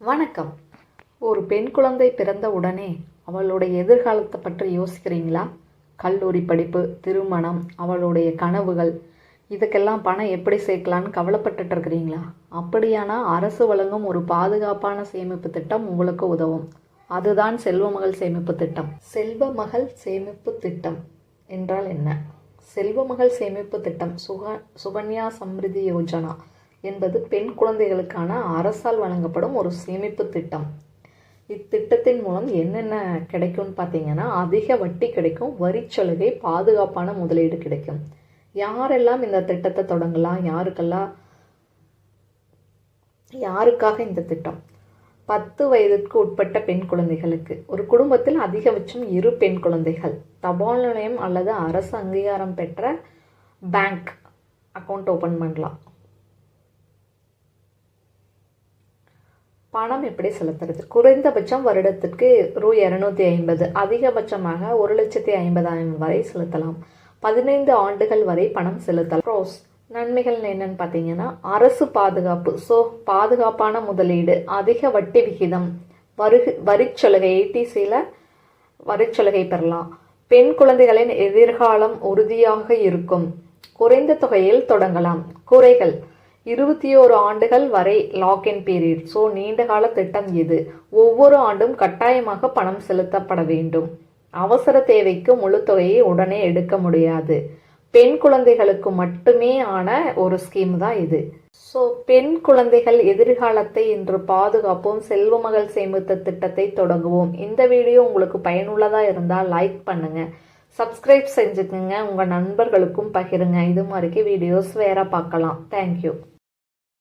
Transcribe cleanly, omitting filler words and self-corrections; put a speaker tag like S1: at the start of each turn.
S1: வணக்கம். ஒரு பெண் குழந்தை பிறந்த உடனே அவளுடைய எதிர்காலத்தை பற்றி யோசிக்கிறீங்களா? கல்லூரி படிப்பு, திருமணம், அவளுடைய கனவுகள், இதுக்கெல்லாம் பணம் எப்படி சேர்க்கலான்னு கவலைப்பட்டுட்டு இருக்கிறீங்களா? அப்படியானா அரசு வழங்கும் ஒரு பாதுகாப்பான சேமிப்பு திட்டம் உங்களுக்கு உதவும். அதுதான் செல்வமகள் சேமிப்பு திட்டம். செல்வமகள் சேமிப்பு திட்டம் என்றால் என்ன? செல்வமகள் சேமிப்பு திட்டம் சுகன்யா சம்ரிதி யோஜனா என்பது பெண் குழந்தைகளுக்கான அரசால் வழங்கப்படும் ஒரு சேமிப்பு திட்டம். இத்திட்டத்தின் மூலம் என்னென்ன கிடைக்கும்னு பார்த்தீங்கன்னா, அதிக வட்டி கிடைக்கும், வரிச்சலுகை, பாதுகாப்பான முதலீடு கிடைக்கும். யாரெல்லாம் இந்த திட்டத்தை தொடங்கலாம்? யாருக்காக இந்த திட்டம்? 10 வயதிற்கு உட்பட்ட பெண் குழந்தைகளுக்கு. ஒரு குடும்பத்தில் அதிகபட்சம் 2 பெண் குழந்தைகள். தபால் நிலையம் அல்லது அரசு அங்கீகாரம் பெற்ற பேங்க் அக்கௌண்ட் ஓப்பன் பண்ணலாம். பணம் எப்படி செலுத்துறது? குறைந்தபட்சம் வருடத்திற்கு ரூ. 250, அதிகபட்சமாக 1,50,000 வரை செலுத்தலாம். 15 ஆண்டுகள் வரை பணம் செலுத்தலாம். ப்ரோஸ், நன்மைகள் என்னன்னு பார்த்தீங்கன்னா, அரசு பாதுகாப்பு, பாதுகாப்பான முதலீடு, அதிக வட்டி விகிதம், வரிச்சலுகை, ATCல வரிச்சலுகை பெறலாம். பெண் குழந்தைகளின் எதிர்காலம் உறுதியாக இருக்கும். குறைந்த தொகையில் தொடங்கலாம். குறைகள்: 21 ஆண்டுகள் வரை லாக்இன் பீரியட். நீண்ட கால திட்டம் இது. ஒவ்வொரு ஆண்டும் கட்டாயமாக பணம் செலுத்தப்பட வேண்டும். அவசர தேவைக்கு முழு தொகையை உடனே எடுக்க முடியாது. பெண் குழந்தைகளுக்கு மட்டுமே ஆன ஒரு ஸ்கீம் தான் இது. பெண் குழந்தைகள் எதிர்காலத்தை இன்று பாதுகாப்போம். செல்வமகள் சேமிப்பு திட்டத்தை தொடங்குவோம். இந்த வீடியோ உங்களுக்கு பயனுள்ளதா இருந்தால் லைக் பண்ணுங்க, சப்ஸ்கிரைப் செஞ்சுக்குங்க, உங்க நண்பர்களுக்கும் பகிருங்க. இது மாதிரி வீடியோஸ் வேற பார்க்கலாம். தேங்க்யூ.